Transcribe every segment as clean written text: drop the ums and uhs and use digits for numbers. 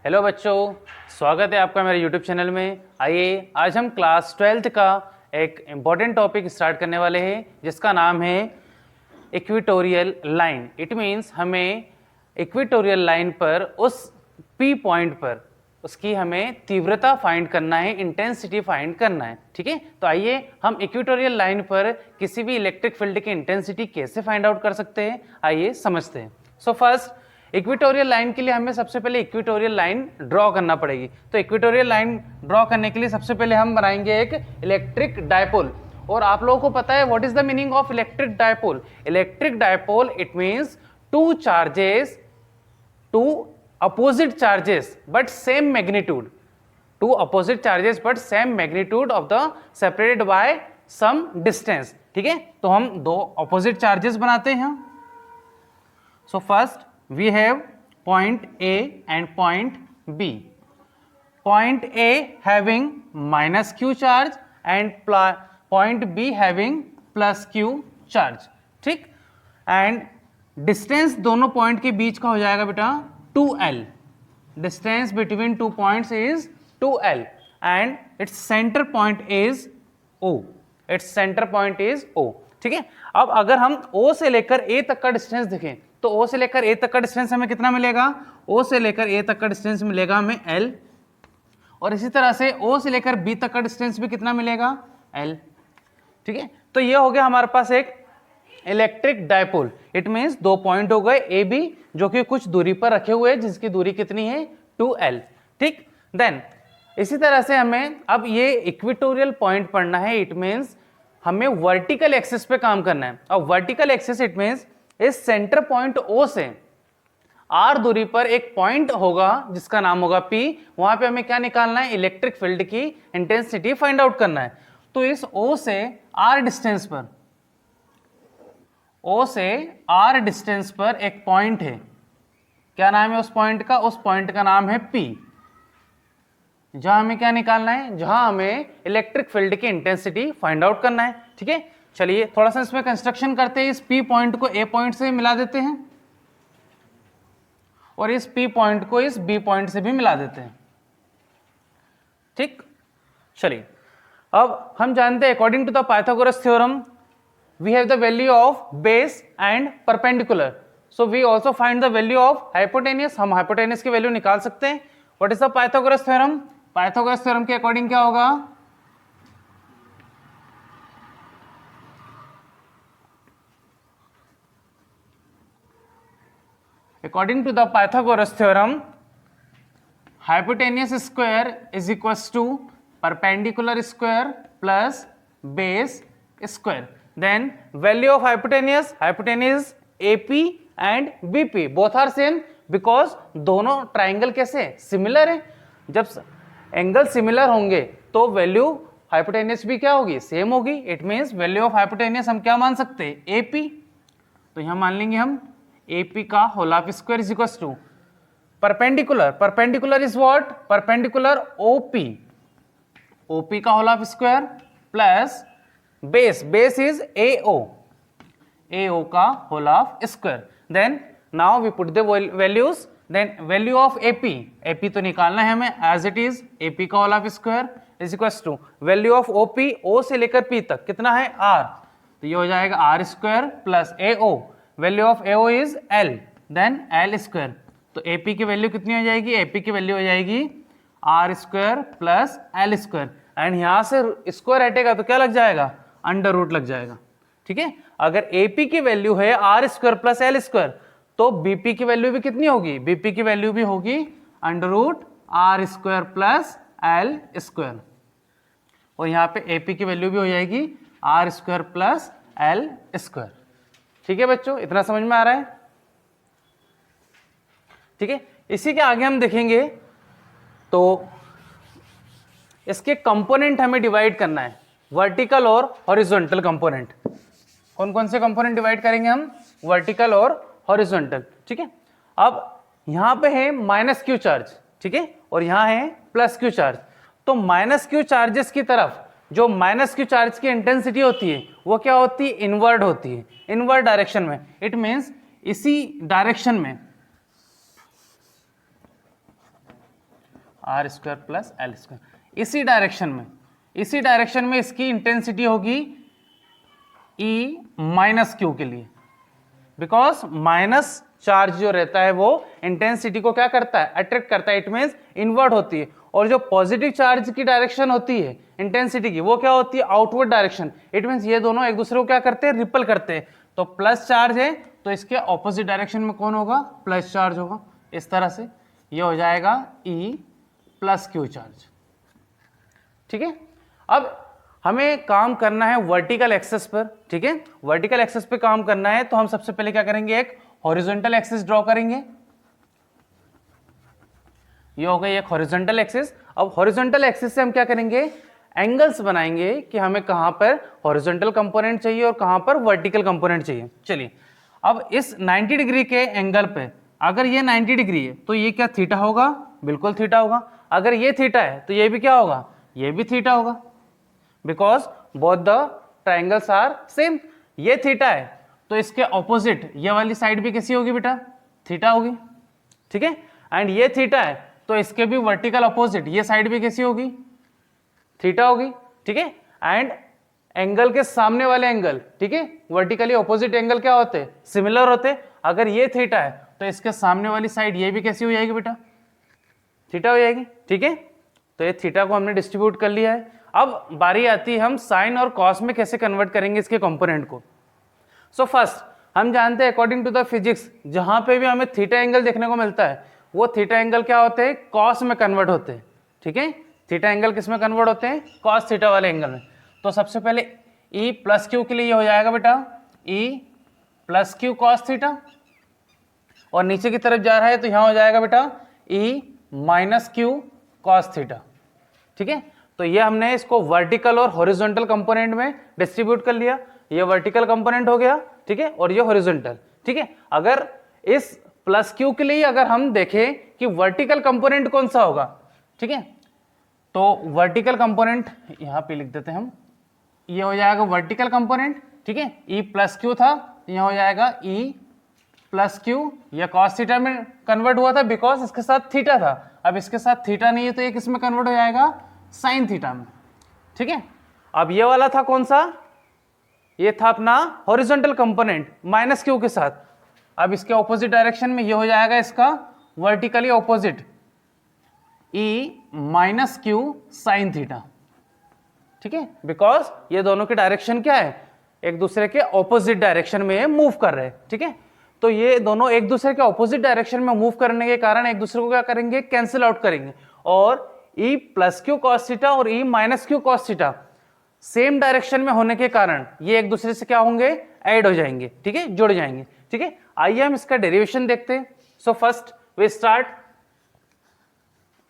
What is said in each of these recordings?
Hello बच्चों, स्वागत है आपका मेरे यूट्यूब चैनल में। आइए आज हम क्लास 12th का एक इम्पॉर्टेंट टॉपिक स्टार्ट करने वाले हैं जिसका नाम है इक्वेटोरियल लाइन। इट मीन्स हमें इक्वेटोरियल लाइन पर उस पी पॉइंट पर उसकी हमें तीव्रता फाइंड करना है, इंटेंसिटी फाइंड करना है। ठीक है, तो आइए हम इक्वेटोरियल लाइन पर किसी भी इलेक्ट्रिक फील्ड की इंटेंसिटी कैसे फाइंड आउट कर सकते हैं, आइए समझते हैं। सो फर्स्ट, इक्वेटोरियल लाइन के लिए हमें सबसे पहले इक्वेटोरियल लाइन ड्रॉ करना पड़ेगी। तो इक्वेटोरियल लाइन ड्रॉ करने के लिए सबसे पहले हम बनाएंगे एक इलेक्ट्रिक डायपोल। और आप लोगों को पता है what is the meaning of electric dipole? Electric dipole it means two charges, two opposite charges but same magnitude, two opposite charges but same magnitude of the separated by some distance। ठीक है, तो हम दो opposite charges बनाते हैं। so first we have point A and point B. point A having minus Q charge and point B having plus Q charge। ठीक, and distance दोनों point के बीच का हो जाएगा बेटा 2L। distance between two points is 2L and its center point is O। its center point is O। ठीक है, अब अगर हम O से लेकर A तक का डिस्टेंस देखें तो O से लेकर A तक का डिस्टेंस हमें कितना मिलेगा? O से लेकर A तक का डिस्टेंस मिलेगा हमें L, और इसी तरह से O से लेकर B तक का डिस्टेंस भी कितना मिलेगा? L। ठीक है, तो ये हो गया हमारे पास एक इलेक्ट्रिक डायपोल। इट मींस दो पॉइंट हो गए ए बी जो कि कुछ दूरी पर रखे हुए हैं, जिसकी दूरी कितनी है? 2L। ठीक, देन इसी तरह से हमें अब ये इक्वेटोरियल पॉइंट पढ़ना है। इट मींस हमें वर्टिकल एक्सिस पे काम करना है। और वर्टिकल एक्सिस इट मींस इस सेंटर पॉइंट O से R दूरी पर एक पॉइंट होगा जिसका नाम होगा P। वहां पे हमें क्या निकालना है? इलेक्ट्रिक फील्ड की इंटेंसिटी फाइंड आउट करना है। तो इस O से R डिस्टेंस पर, O से R डिस्टेंस पर एक पॉइंट है। क्या नाम है उस पॉइंट का? उस पॉइंट का नाम है P। जहां हमें क्या निकालना है? जहां हमें इलेक्ट्रिक फील्ड की इंटेंसिटी फाइंड आउट करना है। ठीक है, चलिए थोड़ा सा इसमें कंस्ट्रक्शन करते हैं। इस P पॉइंट को A पॉइंट से मिला देते हैं और इस P पॉइंट को इस B पॉइंट से भी मिला देते हैं। ठीक, चलिए अब हम जानते हैं according to the Pythagoras theorem we have the value of base and perpendicular, so we also find the value of hypotenuse। हम hypotenuse की वैल्यू निकाल सकते हैं। what is the Pythagoras theorem? Pythagoras theorem के अकॉर्डिंग क्या होगा? according to the Pythagoras theorem, hypotenuse square is equals to perpendicular square plus base square। then value of hypotenuse AP and BP both are same because दोनों triangle कैसे similar है। जब angle similar होंगे तो value hypotenuse भी क्या होगी? Same होगी। It means value of hypotenuse हम क्या मान सकते हैं? AP। तो यहां मान लेंगे हम AP का whole of square is equal to perpendicular is what? Perpendicular OP का whole of square plus base is AO का whole of square. Then now we put the values. Then value of AP तो निकालना है हमें as it is. AP का whole of square is equal to value of OP O से लेकर P तक कितना है? R। तो ये हो जाएगा R square plus AO। Value of AO is L, then L square. तो AP की वैल्यू कितनी हो जाएगी? AP की वैल्यू हो जाएगी R square plus L square. And यहां से स्क्वायर हटेगा तो क्या लग जाएगा? अंडर रूट लग जाएगा। ठीक है, अगर AP की वैल्यू है R square plus L square तो BP की वैल्यू भी कितनी होगी? BP की वैल्यू भी होगी under root R square plus L square. और यहाँ पे AP की वैल्यू भी हो जाएगी R square plus L square. ठीक है बच्चों, इतना समझ में आ रहा है? ठीक है, इसी के आगे हम देखेंगे तो इसके कंपोनेंट हमें डिवाइड करना है, वर्टिकल और हॉरिजॉन्टल कंपोनेंट। कौन कौन से कंपोनेंट डिवाइड करेंगे हम? वर्टिकल और हॉरिजॉन्टल। ठीक है, अब यहां पे है माइनस Q चार्ज, ठीक है, और यहां है प्लस Q चार्ज। तो माइनस Q चार्जेस की तरफ जो माइनस Q चार्ज की इंटेंसिटी होती है वो क्या होती है? इनवर्ड होती है, इनवर्ड डायरेक्शन में। इट मींस इसी डायरेक्शन में R square plus L square. इसी डायरेक्शन में इसकी इंटेंसिटी होगी ई माइनस क्यू के लिए, बिकॉज माइनस चार्ज जो रहता है वो इंटेंसिटी को क्या करता है, अट्रैक्ट करता है, इट मीन्स इनवर्ट होती है। और जो पॉजिटिव चार्ज की डायरेक्शन होती है इंटेंसिटी की, वो क्या होती है, आउटवर्ड डायरेक्शन। इट मीन्स ये दोनों एक दूसरे को क्या करते हैं, रिपल करते हैं। तो प्लस चार्ज है तो इसके ऑपोजिट डायरेक्शन में कौन होगा, प्लस चार्ज होगा। इस तरह से ये हो जाएगा ई प्लस क्यू चार्ज। ठीक है, अब हमें काम करना है वर्टिकल एक्सेस पर। ठीक है, वर्टिकल एक्सेस पे काम करना है तो हम सबसे पहले क्या करेंगे, एक हॉरिजॉन्टल एक्सिस ड्रॉ करेंगे। ये हो गई एक हॉरिजॉन्टल एक्सिस। अब हॉरिजॉन्टल एक्सिस से हम क्या करेंगे, एंगल्स बनाएंगे कि हमें कहां पर हॉरिजॉन्टल कंपोनेंट चाहिए और कहां पर वर्टिकल कंपोनेंट चाहिए। चलिए, अब इस 90 डिग्री के एंगल पे अगर ये 90 डिग्री है तो ये क्या थीटा होगा, बिल्कुल थीटा होगा। अगर ये थीटा है तो ये भी क्या होगा, ये भी थीटा होगा, because both the triangles are same. ये थीटा है तो इसके ऑपोजिट ये वाली साइड भी कैसी होगी बेटा, थीटा होगी। ठीक है, एंड ये थीटा है तो इसके भी वर्टिकल अपोजिट ये साइड भी कैसी होगी, थीटा होगी। ठीक है, एंड एंगल के सामने वाले एंगल, ठीक है, वर्टिकली ऑपोजिट एंगल क्या होते हैं, सिमिलर होते हैं। अगर ये थीटा है तो इसके सामने वाली साइड ये भी कैसी हो जाएगी बेटा, थीटा हो जाएगी। ठीक है, तो ये थीटा को हमने डिस्ट्रीब्यूट कर लिया है। अब बारी आती है हम साइन और कॉस में कैसे कन्वर्ट करेंगे इसके कंपोनेंट को। सो फर्स्ट हम जानते हैं अकॉर्डिंग टू द फिजिक्स, जहां पे भी हमें थीटा एंगल देखने को मिलता है वो थीटा एंगल क्या होते हैं, कॉस में कन्वर्ट होते हैं। ठीक है, थीटा एंगल किस में कन्वर्ट होते हैं, कॉस थीटा वाले एंगल में। तो सबसे पहले ई प्लस क्यू के लिए ये हो जाएगा बेटा ई प्लस क्यू कॉस थीटा, और नीचे की तरफ जा रहा है तो यहां हो जाएगा बेटा ई माइनस क्यू कॉस थीटा। ठीक है, तो ये हमने इसको वर्टिकल और हॉरिजॉन्टल कंपोनेंट में डिस्ट्रीब्यूट कर लिया। ये वर्टिकल कंपोनेंट हो गया, ठीक है, और ये हॉरिजॉन्टल। ठीक है, अगर इस प्लस क्यू के लिए अगर हम देखें कि वर्टिकल कंपोनेंट कौन सा होगा, ठीक है, तो वर्टिकल कंपोनेंट यहां पे लिख देते हैं हम, ये हो जाएगा वर्टिकल कंपोनेंट। ठीक है, ई प्लस क्यू था, यहां हो जाएगा ई प्लस क्यू। यह कॉस थीटा में कन्वर्ट हुआ था बिकॉज इसके साथ थीटा था। अब इसके साथ थीटा नहीं है तो ये किस में कन्वर्ट हो जाएगा, साइन थीटा में। ठीक है, अब ये वाला था कौन सा, ये था अपना हॉरिजॉन्टल कंपोनेंट माइनस क्यू के साथ। अब इसके ऑपोजिट डायरेक्शन में ये हो जाएगा इसका वर्टिकली ऑपोजिट ई माइनस क्यू साइन थीटा। ठीक है, बिकॉज ये दोनों की डायरेक्शन क्या है, एक दूसरे के ऑपोजिट डायरेक्शन में मूव कर रहे हैं। ठीक है, तो ये दोनों एक दूसरे के ऑपोजिट डायरेक्शन में मूव करने के कारण एक दूसरे को क्या करेंगे, कैंसिल आउट करेंगे, और e plus Q cos theta और e minus Q cos theta same direction में होने के कारण ये एक दूसरे से क्या होंगे, ऐड हो जाएंगे। ठीक है, जुड़ जाएंगे। ठीक है, आइए हम इसका डेरिवेशन देखते हैं। So first we start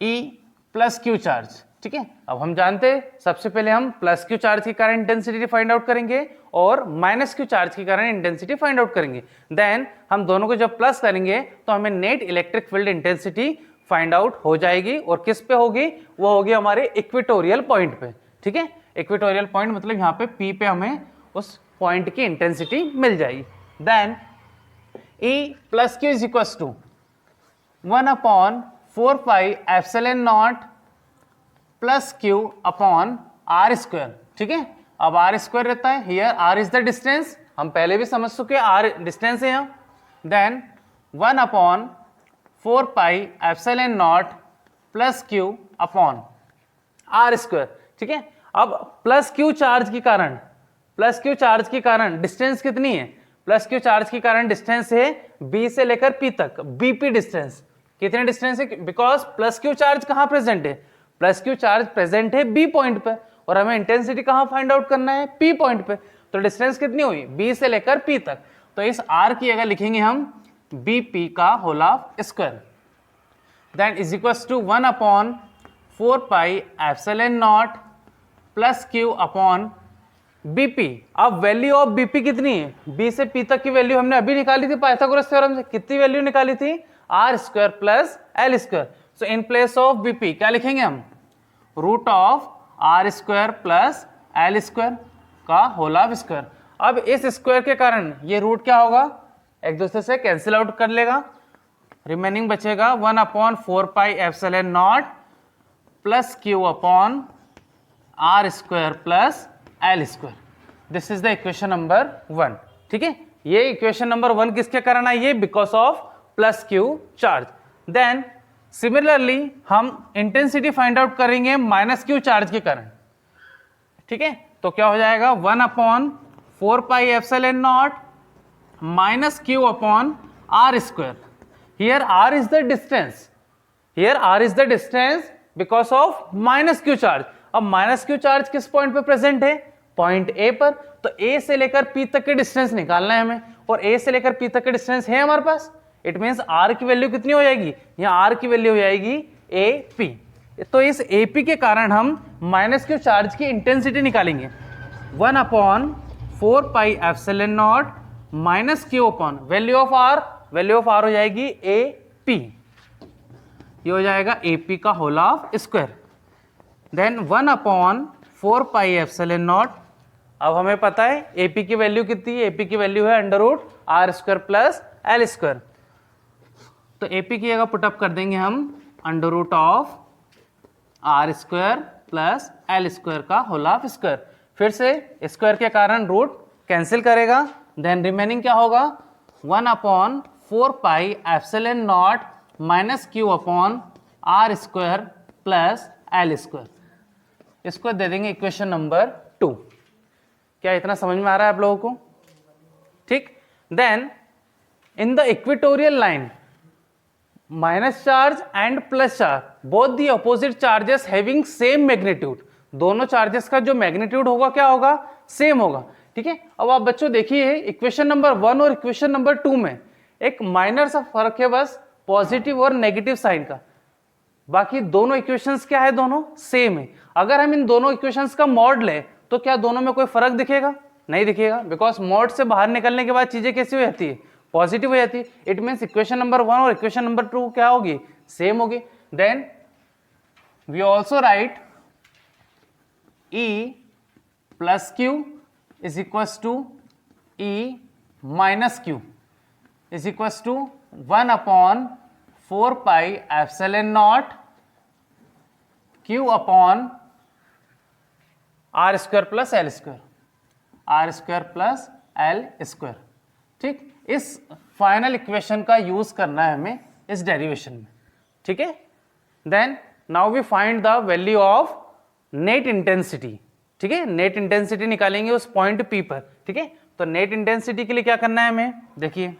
E plus Q charge. ठीक है, अब हम जानते हैं सबसे पहले हम प्लस क्यू चार्ज के कारण इंटेंसिटी फाइंड आउट करेंगे और माइनस क्यू चार्ज के कारण इंटेंसिटी फाइंड आउट करेंगे। देन हम दोनों को जब प्लस करेंगे तो हमें net electric field intensity find out हो जाएगी, और किस पे होगी, वो होगी हमारे इक्वेटोरियल पॉइंट पे। ठीक है, इक्वेटोरियल पॉइंट मतलब यहाँ पे पी पे हमें उस पॉइंट की इंटेंसिटी मिल जाएगी। Then E plus Q is equal to 1/4 pi epsilon not plus Q upon R square. ठीक है, अब आर स्क्वायर रहता है, here R is the distance, हम पहले भी समझ चुके, आर डिस्टेंस है यहाँ। Then 1/4 pi epsilon not plus Q upon R square. ठीक है, अब प्लस क्यू चार्ज के कारण डिस्टेंस कितनी है, प्लस क्यू चार्ज के कारण डिस्टेंस है बी से लेकर पी तक, बीपी डिस्टेंस। कितने डिस्टेंस है, बिकॉज प्लस क्यू चार्ज कहां प्रेजेंट है, प्लस क्यू चार्ज प्रेजेंट है बी पॉइंट पे, और हमें इंटेंसिटी कहां फाइंड आउट करना है, पी पॉइंट पे। तो डिस्टेंस कितनी हुई, बी से लेकर पी तक। तो इस आर की जगह लिखेंगे हम बी पी का whole of square, that is equal to 1/4 pi epsilon not plus Q upon BP. अब वैल्यू ऑफ बीपी कितनी है, बी से पी तक की वैल्यू हमने अभी निकाली थी पाइथागोरस थ्योरम से। कितनी वैल्यू निकाली थी, R square plus L square. So in place of BP क्या लिखेंगे हम, root of are square plus L square का होल ऑफ स्क्वायर। अब इस स्क्वायर के कारण ये रूट क्या होगा, एक दूसरे से कैंसिल आउट कर लेगा, रिमेनिंग बचेगा 1/4 pi epsilon not plus Q upon R square plus L square. This is the equation number 1। ठीक है, ये इक्वेशन नंबर 1 किसके कारण आई है? Because of plus Q charge. Then similarly हम इंटेंसिटी फाइंड आउट करेंगे माइनस क्यू चार्ज के कारण। ठीक है, तो क्या हो जाएगा? 1 upon 4 pi epsilon not minus Q upon R square. Here R is the distance, here R is the distance because of minus Q charge. अब माइनस क्यू चार्ज किस पॉइंट पे प्रेजेंट है? पॉइंट ए पर। तो ए से लेकर P तक के डिस्टेंस निकालना है हमें, और ए से लेकर पी तक के डिस्टेंस है हमारे पास। इट मीन्स आर की वैल्यू कितनी हो जाएगी? यहाँ आर की वैल्यू हो जाएगी ए पी। तो इस ए पी के कारण हम माइनस क्यू चार्ज की इंटेंसिटी निकालेंगे। 1 upon 4 pi epsilon not minus Q upon value of R, value of R हो जाएगी ए पी, ये हो जाएगा ए पी का whole of square. Then 1 upon 4 pi epsilon not. अब हमें पता है ए पी की वैल्यू कितनी है? ए पी की वैल्यू है under root R square plus L square. तो ए पी की जगह पुटअप कर देंगे हम under root of are square plus L square का होल ऑफ स्क्वायर। फिर से स्क्वायर के कारण रूट कैंसिल करेगा। देन रिमेनिंग क्या होगा? 1 upon 4 pi epsilon not minus Q upon R square plus L square. इसको दे देंगे इक्वेशन नंबर 2। क्या इतना समझ में आ रहा है आप लोगों को? ठीक। Then in the equatorial line minus charge and plus charge both the opposite charges having same magnitude. दोनों चार्जेस का जो मैग्नीट्यूड होगा क्या होगा? सेम होगा। ठीक है, अब आप बच्चों देखिए इक्वेशन नंबर 1 और इक्वेशन नंबर 2 में एक माइनर सा फर्क है बस पॉजिटिव और नेगेटिव साइन का। बाकी दोनों इक्वेशंस क्या है? दोनों सेम है। अगर हम इन दोनों इक्वेशंस का मॉड लें तो क्या दोनों में कोई फर्क दिखेगा? नहीं दिखेगा, बिकॉज मॉड से बाहर निकलने के बाद चीजें कैसी हो जाती है? पॉजिटिव हो जाती है। इट मीन्स इक्वेशन नंबर 1 और इक्वेशन नंबर 2 क्या होगी? सेम होगी। Then we also write E plus Q is equals to E minus Q is equals to 1 upon 4 pi epsilon not Q upon R square plus L square, R square plus L square. ठीक, इस final equation का use करना है हमें इस derivation में। ठीक है, then now we find the value of net intensity. ठीक है, नेट इंटेंसिटी निकालेंगे उस पॉइंट पी पर। ठीक है, तो नेट इंटेंसिटी के लिए क्या करना है हमें? देखिए,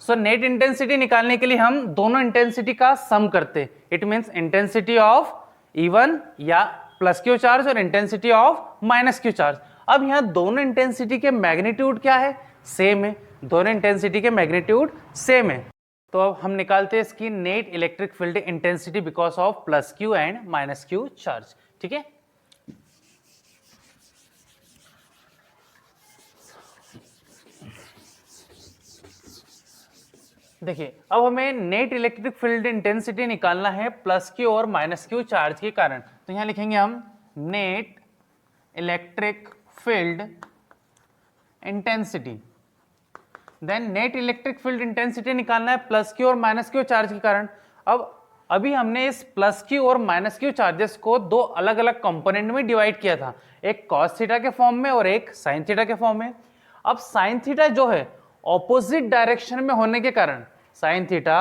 सो नेट इंटेंसिटी निकालने के लिए हम दोनों इंटेंसिटी का सम करते। It means intensity of E1 या प्लस क्यू चार्ज और intensity of minus Q charge. अब यहाँ दोनों इंटेंसिटी के मैग्नीट्यूड क्या है? सेम है। दोनों इंटेंसिटी के मैग्नीट्यूड सेम है। तो अब हम निकालते हैं इसकी net electric field intensity because of plus Q and minus Q charge. ठीक है, देखिए अब हमें नेट इलेक्ट्रिक फील्ड इंटेंसिटी निकालना है प्लस क्यू और माइनस क्यू चार्ज के कारण। तो यहां लिखेंगे हम net electric field intensity. Then net electric field intensity निकालना है प्लस क्यू और माइनस क्यू चार्ज के कारण। अब अभी हमने इस प्लस क्यू और माइनस क्यू चार्जेस को दो अलग अलग कंपोनेंट में डिवाइड किया था, एक कॉस थीटा के फॉर्म में और एक साइन थीटा के फॉर्म में। अब साइन थीटा जो है ऑपोजिट डायरेक्शन में होने के कारण, साइन थीटा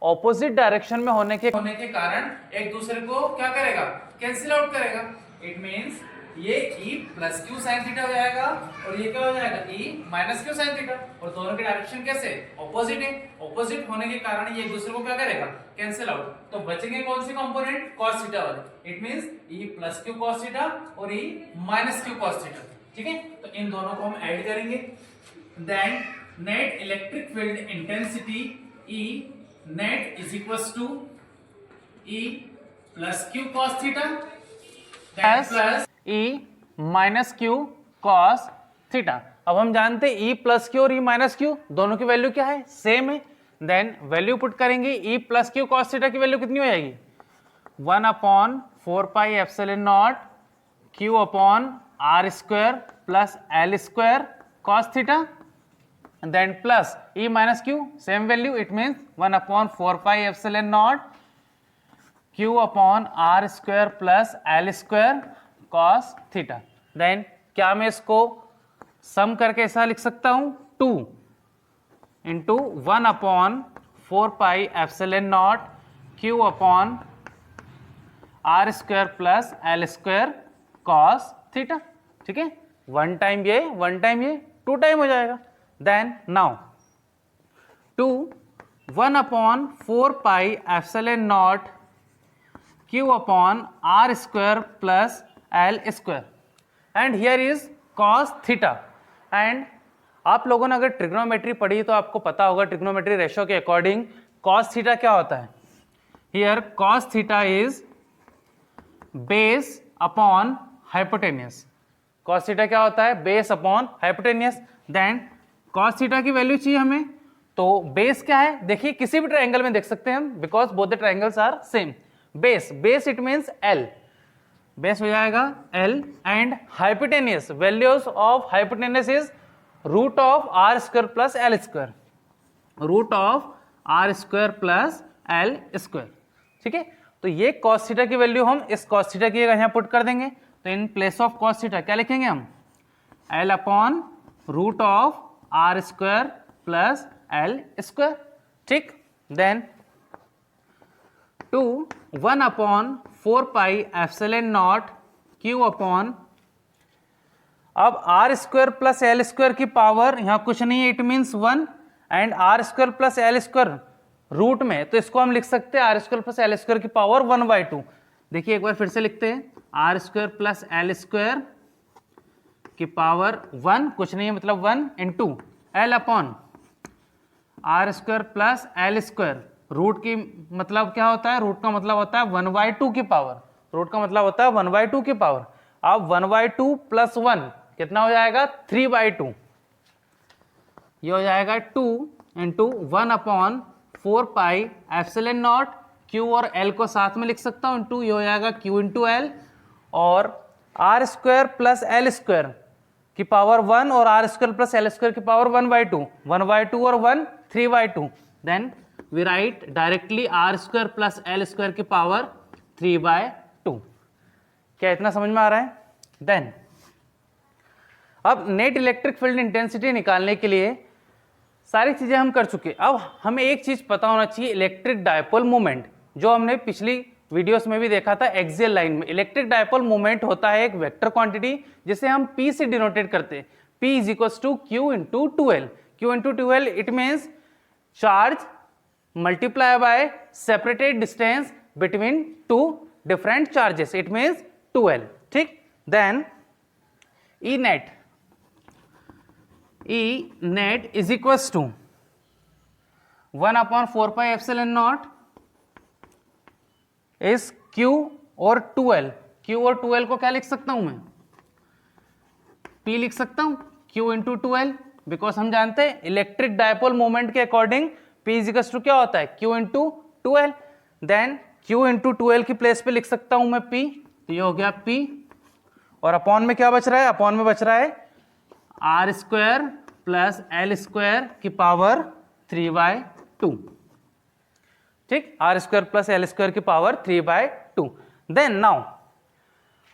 ऑपोजिट डायरेक्शन में होने के कारण एक दूसरे को क्या करेगा? कैंसिल आउट करेगा। इट मींस ये E plus Q sine theta हो जाएगा और ये क्या हो जाएगा? E minus Q sine theta. और दोनों के डायरेक्शन कैसे? ऑपोजिट है। ऑपोजिट होने के कारण ये एक दूसरे को क्या करेगा? Cancel out. तो बचेंगे कौन से कंपोनेंट? कॉस थीटा वाले। It means E plus Q cos theta और E minus Q cos theta. ठीक है, तो इन दोनों को हम ऐड करेंगे। Then net electric field intensity E net is equals to E plus Q cos theta plus E minus Q cos theta. अब हम जानते हैं E प्लस क्यू और E माइनस क्यू दोनों की वैल्यू क्या है? सेम है। देन वैल्यू पुट करेंगे, E plus Q cos theta की वैल्यू कितनी हो जाएगी? 1 upon 4 pi epsilon not Q upon R square plus L square cos theta. Then plus E minus Q same value, it means 1 upon 4 pi epsilon not Q upon R square plus L square cos theta. Then क्या मैं इसको सम करके ऐसा लिख सकता हूं, 2 into 1 upon 4 pi epsilon not Q upon R square plus L square cos theta. ठीक है, 1 टाइम ये 1 टाइम ये 2 टाइम हो जाएगा। Then now 2 1 upon 4 pi epsilon not Q upon R square plus L square and here is cos theta. And आप लोगों ने अगर ट्रिग्नोमेट्री पढ़ी तो आपको पता होगा ट्रिग्नोमेट्री रेशो के अकॉर्डिंग कॉस थीटा क्या होता है। Here cos theta is base upon hypotenuse. Cos theta क्या होता है, base upon hypotenuse. Then cos theta की वैल्यू चाहिए हमें, तो बेस क्या है, देखिए किसी भी ट्रायंगल में देख सकते हैं हम, because both the triangles are same. Base it means L, base हो जाएगा L and hypotenuse, values of hypotenuse is root of are square plus L square, root of are square plus L square. ठीक है, तो ये cos theta की value हम इस cos theta की जगह यहाँ पुट कर देंगे, तो in place of cos theta क्या लिखेंगे हम, l upon root of are square plus L square. ठीक, then 2 1 upon 4 pi epsilon not Q upon, अब are square plus L square की पावर यहाँ कुछ नहीं है, it means 1 and r square plus L square root में, तो इसको हम लिख सकते हैं are square plus L square की पावर 1/2। देखिए एक बार फिर से लिखते हैं, are square plus L square की पावर 1 कुछ नहीं है मतलब 1 into L upon R square plus L square, root की मतलब क्या होता है, रूट का मतलब होता है 1/2 की पावर, रूट का मतलब होता है 1/2 की पावर। अब 1/2 प्लस 1 कितना हो जाएगा, 3/2, ये हो जाएगा 2 into 1 upon 4 pi epsilon not, Q और एल को साथ में लिख सकता हूँ, इंटू ये हो जाएगा क्यू इंटू एल, और R square plus L square की पावर 1 और R square plus L square की पावर 1/2 और 1 3/2। Then we write directly R square plus L square की पावर 3/2। क्या इतना समझ में आ रहा है? देन अब नेट इलेक्ट्रिक फील्ड इंटेंसिटी निकालने के लिए सारी चीजें हम कर चुके। अब हमें एक चीज पता होना चाहिए, इलेक्ट्रिक डायपोल मोमेंट, जो हमने पिछली वीडियोस में भी देखा था एक्सियल लाइन में। इलेक्ट्रिक डायपोल मोमेंट होता है एक वेक्टर क्वांटिटी जिसे हम P से डिनोटेट करते हैं। P is equal to Q into 2L। Q into 2L it means charge multiply by separated distance between two different charges, it means 2L। ठीक, then E net is equals to 1 upon 4 pi epsilon not is Q और 2L। Q और 2L को क्या लिख सकता हूं मैं, P लिख सकता हूं, Q इंटू 2L, बिकॉज हम जानते हैं इलेक्ट्रिक डायपोल मोमेंट के अकॉर्डिंग P इज इक्वल टू क्या होता है, Q into 2L। Then Q into 2L की प्लेस पे लिख सकता हूं मैं P, तो ये हो गया P, और अपॉन में क्या बच रहा है, अपॉन में बच रहा है R square plus L square की पावर 3/2। ठीक, R square plus L square की पावर 3/2। देन नाउ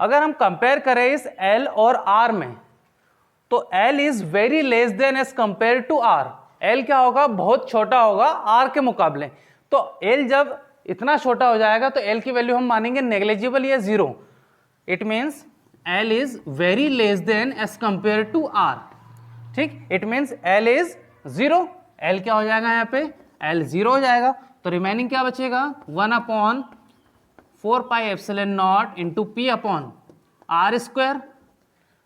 अगर हम कंपेयर करें इस L और R में, तो L is very less than as compare to R। L क्या होगा, बहुत छोटा होगा R के मुकाबले। तो L जब इतना छोटा हो जाएगा तो L की वैल्यू हम मानेंगे नेग्लिजिबल या 0। It means L is very less than as compare to R। ठीक, it means L is 0। L क्या हो जाएगा यहाँ पे, L 0 हो जाएगा, तो रिमेनिंग क्या बचेगा, 1 upon 4 pi epsilon naught into P upon R square.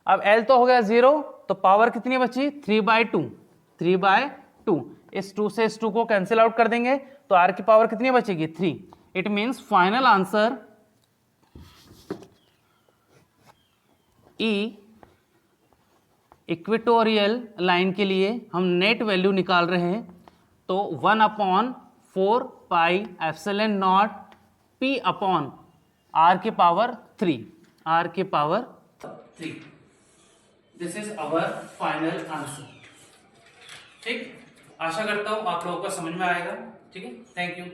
अब L तो हो गया 0, तो पावर कितनी बची, 3/2। इस 2 से इस 2 को कैंसिल आउट कर देंगे तो R की पावर कितनी बचेगी, 3। It means final answer E equatorial line के लिए हम नेट वैल्यू निकाल रहे हैं, तो 1 upon 4 pi epsilon naught P upon R की पावर 3, R की power 3। This is our final answer. ठीक, आशा करता हूं आप लोगों को समझ में आएगा। ठीक है, थैंक यू।